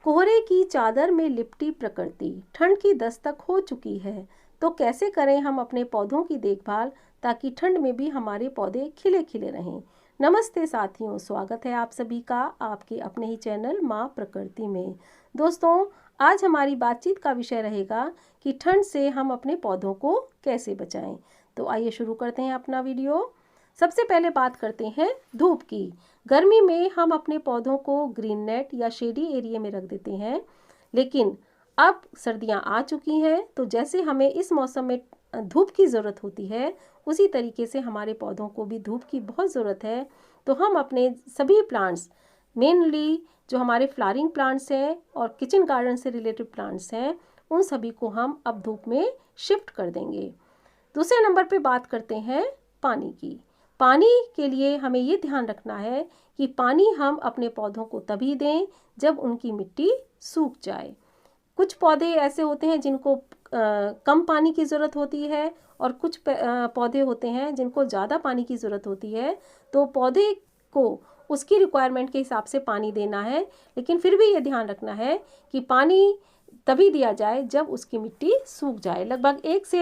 कोहरे की चादर में लिपटी प्रकृति, ठंड की दस्तक हो चुकी है। तो कैसे करें हम अपने पौधों की देखभाल ताकि ठंड में भी हमारे पौधे खिले खिले रहें। नमस्ते साथियों, स्वागत है आप सभी का आपके अपने ही चैनल माँ प्रकृति में। दोस्तों, आज हमारी बातचीत का विषय रहेगा कि ठंड से हम अपने पौधों को कैसे बचाएं। तो आइए शुरू करते हैं अपना वीडियो। सबसे पहले बात करते हैं धूप की। गर्मी में हम अपने पौधों को ग्रीन नेट या शेडी एरिया में रख देते हैं, लेकिन अब सर्दियां आ चुकी हैं, तो जैसे हमें इस मौसम में धूप की ज़रूरत होती है, उसी तरीके से हमारे पौधों को भी धूप की बहुत ज़रूरत है। तो हम अपने सभी प्लांट्स, मेनली जो हमारे फ्लावरिंग प्लांट्स हैं और किचन गार्डन से रिलेटेड प्लांट्स हैं, उन सभी को हम अब धूप में शिफ्ट कर देंगे। दूसरे नंबर पे बात करते हैं पानी की। पानी के लिए हमें ये ध्यान रखना है कि पानी हम अपने पौधों को तभी दें जब उनकी मिट्टी सूख जाए। कुछ पौधे ऐसे होते हैं जिनको कम पानी की ज़रूरत होती है, और कुछ पौधे होते हैं जिनको ज़्यादा पानी की ज़रूरत होती है। तो पौधे को उसकी रिक्वायरमेंट के हिसाब से पानी देना है, लेकिन फिर भी ये ध्यान रखना है कि पानी तभी दिया जाए जब उसकी मिट्टी सूख जाए। लगभग 1 से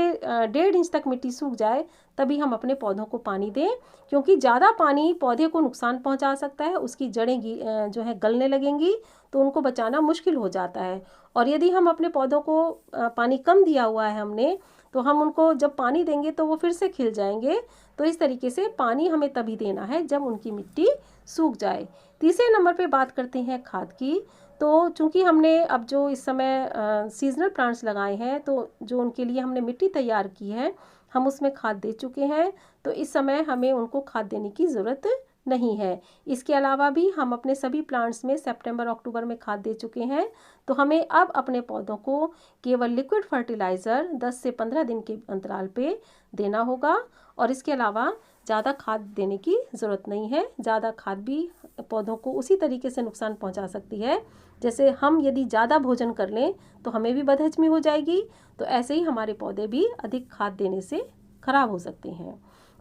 1.5 इंच तक मिट्टी सूख जाए, तभी हम अपने पौधों को पानी दें, क्योंकि ज़्यादा पानी पौधे को नुकसान पहुंचा सकता है। उसकी जड़ें जो है गलने लगेंगी, तो उनको बचाना मुश्किल हो जाता है। और यदि हम अपने पौधों को पानी कम दिया हुआ है हमने, तो हम उनको जब पानी देंगे तो वो फिर से खिल जाएंगे। तो इस तरीके से पानी हमें तभी देना है जब उनकी मिट्टी सूख जाए। तीसरे नंबर पे बात करते हैं खाद की। तो चूंकि हमने अब जो इस समय सीजनल प्लांट्स लगाए हैं, तो जो उनके लिए हमने मिट्टी तैयार की है, हम उसमें खाद दे चुके हैं। तो इस समय हमें उनको खाद देने की ज़रूरत नहीं है। इसके अलावा भी हम अपने सभी प्लांट्स में सितंबर अक्टूबर में खाद दे चुके हैं। तो हमें अब अपने पौधों को केवल लिक्विड फर्टिलाइज़र 10 से 15 दिन के अंतराल पे देना होगा, और इसके अलावा ज़्यादा खाद देने की ज़रूरत नहीं है। ज़्यादा खाद भी पौधों को उसी तरीके से नुकसान पहुंचा सकती है, जैसे हम यदि ज़्यादा भोजन कर लें तो हमें भी बदहजमी हो जाएगी। तो ऐसे ही हमारे पौधे भी अधिक खाद देने से खराब हो सकते हैं।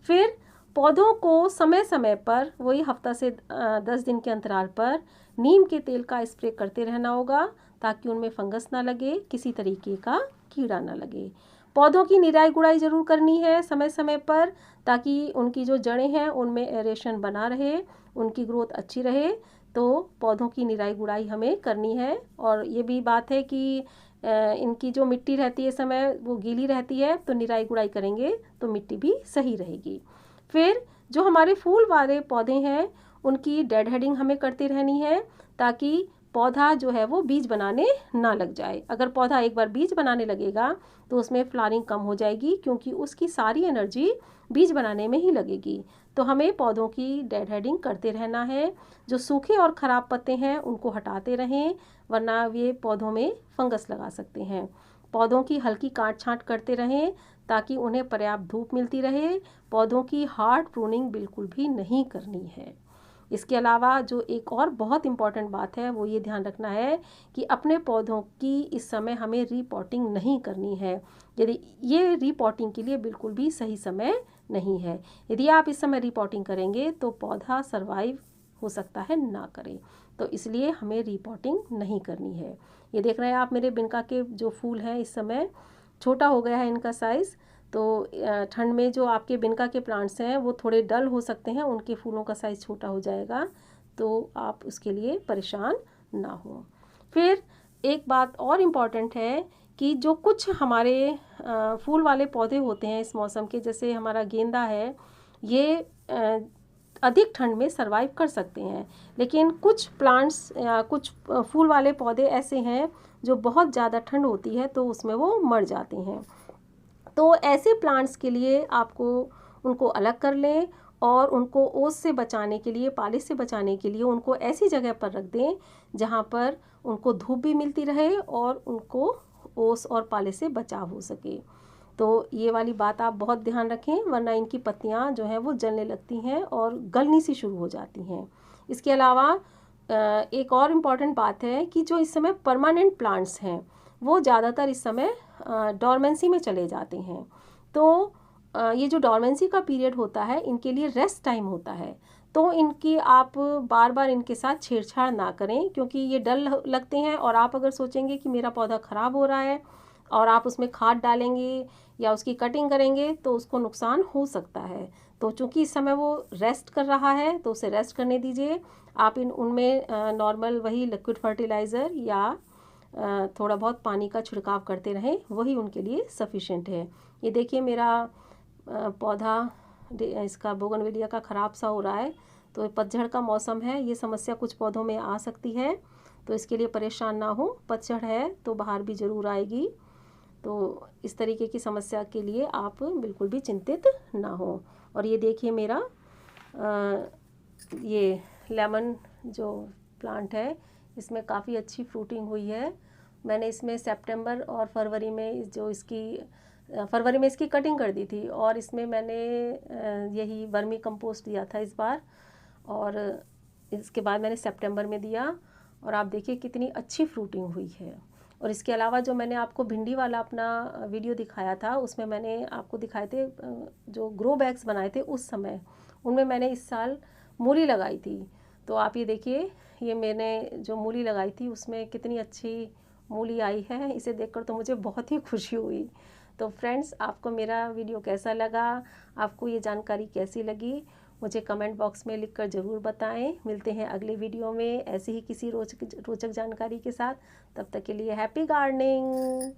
फिर पौधों को समय समय पर, वही हफ्ता से 10 दिन के अंतराल पर, नीम के तेल का स्प्रे करते रहना होगा, ताकि उनमें फंगस ना लगे, किसी तरीके का कीड़ा ना लगे। पौधों की निराई गुड़ाई ज़रूर करनी है समय समय पर, ताकि उनकी जो जड़ें हैं उनमें एरेशन बना रहे, उनकी ग्रोथ अच्छी रहे। तो पौधों की निराई गुड़ाई हमें करनी है। और ये भी बात है कि इनकी जो मिट्टी रहती है समय वो गीली रहती है, तो निराई गुड़ाई करेंगे तो मिट्टी भी सही रहेगी। फिर जो हमारे फूल वाले पौधे हैं, उनकी डेड हेडिंग हमें करती रहनी है, ताकि पौधा जो है वो बीज बनाने ना लग जाए। अगर पौधा एक बार बीज बनाने लगेगा तो उसमें फ्लावरिंग कम हो जाएगी, क्योंकि उसकी सारी एनर्जी बीज बनाने में ही लगेगी। तो हमें पौधों की डेड हेडिंग करते रहना है। जो सूखे और ख़राब पत्ते हैं उनको हटाते रहें, वरना ये पौधों में फंगस लगा सकते हैं। पौधों की हल्की काट छांट करते रहें, ताकि उन्हें पर्याप्त धूप मिलती रहे। पौधों की हार्ड प्रूनिंग बिल्कुल भी नहीं करनी है। इसके अलावा जो एक और बहुत इम्पॉर्टेंट बात है, वो ये ध्यान रखना है कि अपने पौधों की इस समय हमें रीपॉटिंग नहीं करनी है। यदि ये रीपॉटिंग के लिए बिल्कुल भी सही समय नहीं है। यदि आप इस समय रीपॉटिंग करेंगे तो पौधा सरवाइव हो सकता है ना करे, तो इसलिए हमें रीपॉटिंग नहीं करनी है। ये देख रहे हैं आप, मेरे बिनका के जो फूल हैं इस समय छोटा हो गया है इनका साइज़। तो ठंड में जो आपके बिनका के प्लांट्स हैं वो थोड़े डल हो सकते हैं, उनके फूलों का साइज़ छोटा हो जाएगा, तो आप उसके लिए परेशान ना हो। फिर एक बात और इम्पॉर्टेंट है कि जो कुछ हमारे फूल वाले पौधे होते हैं इस मौसम के, जैसे हमारा गेंदा है, ये अधिक ठंड में सरवाइव कर सकते हैं। लेकिन कुछ प्लांट्स या कुछ फूल वाले पौधे ऐसे हैं जो बहुत ज़्यादा ठंड होती है तो उसमें वो मर जाते हैं। तो ऐसे प्लांट्स के लिए आपको उनको अलग कर लें, और उनको ओस से बचाने के लिए, पाले से बचाने के लिए उनको ऐसी जगह पर रख दें जहाँ पर उनको धूप भी मिलती रहे और उनको ओस और पाले से बचाव हो सके। तो ये वाली बात आप बहुत ध्यान रखें, वरना इनकी पत्तियाँ जो हैं वो जलने लगती हैं और गलनी सी शुरू हो जाती हैं। इसके अलावा एक और इम्पॉर्टेंट बात है कि जो इस समय परमानेंट प्लांट्स हैं वो ज़्यादातर इस समय डॉर्मेंसी में चले जाते हैं। तो ये जो डॉर्मेंसी का पीरियड होता है, इनके लिए रेस्ट टाइम होता है। तो इनकी आप बार बार इनके साथ छेड़छाड़ ना करें, क्योंकि ये डल लगते हैं। और आप अगर सोचेंगे कि मेरा पौधा ख़राब हो रहा है और आप उसमें खाद डालेंगे या उसकी कटिंग करेंगे तो उसको नुकसान हो सकता है। तो चूंकि इस समय वो रेस्ट कर रहा है तो उसे रेस्ट करने दीजिए। आप उनमें नॉर्मल वही लिक्विड फर्टिलाइज़र या थोड़ा बहुत पानी का छिड़काव करते रहें, वही उनके लिए सफिशेंट है। ये देखिए मेरा पौधा इसका बोगनविलिया का ख़राब सा हो रहा है। तो पतझड़ का मौसम है, ये समस्या कुछ पौधों में आ सकती है, तो इसके लिए परेशान ना हो। पतझड़ है तो बाहर भी ज़रूर आएगी। तो इस तरीके की समस्या के लिए आप बिल्कुल भी चिंतित ना हो। और ये देखिए मेरा ये लेमन जो प्लांट है इसमें काफ़ी अच्छी फ्रूटिंग हुई है। मैंने इसमें सितंबर और फरवरी में फरवरी में इसकी कटिंग कर दी थी और इसमें मैंने यही वर्मी कंपोस्ट दिया था इस बार, और इसके बाद मैंने सितंबर में दिया और आप देखिए कितनी अच्छी फ्रूटिंग हुई है। और इसके अलावा जो मैंने आपको भिंडी वाला अपना वीडियो दिखाया था उसमें मैंने आपको दिखाए थे जो ग्रो बैग्स बनाए थे उस समय, उनमें मैंने इस साल मूली लगाई थी। तो आप ये देखिए ये मैंने जो मूली लगाई थी उसमें कितनी अच्छी मूली आई है, इसे देखकर तो मुझे बहुत ही खुशी हुई। तो फ्रेंड्स, आपको मेरा वीडियो कैसा लगा, आपको ये जानकारी कैसी लगी, मुझे कमेंट बॉक्स में लिखकर ज़रूर बताएं। मिलते हैं अगले वीडियो में ऐसी ही किसी रोचक जानकारी के साथ। तब तक के लिए हैप्पी गार्डनिंग।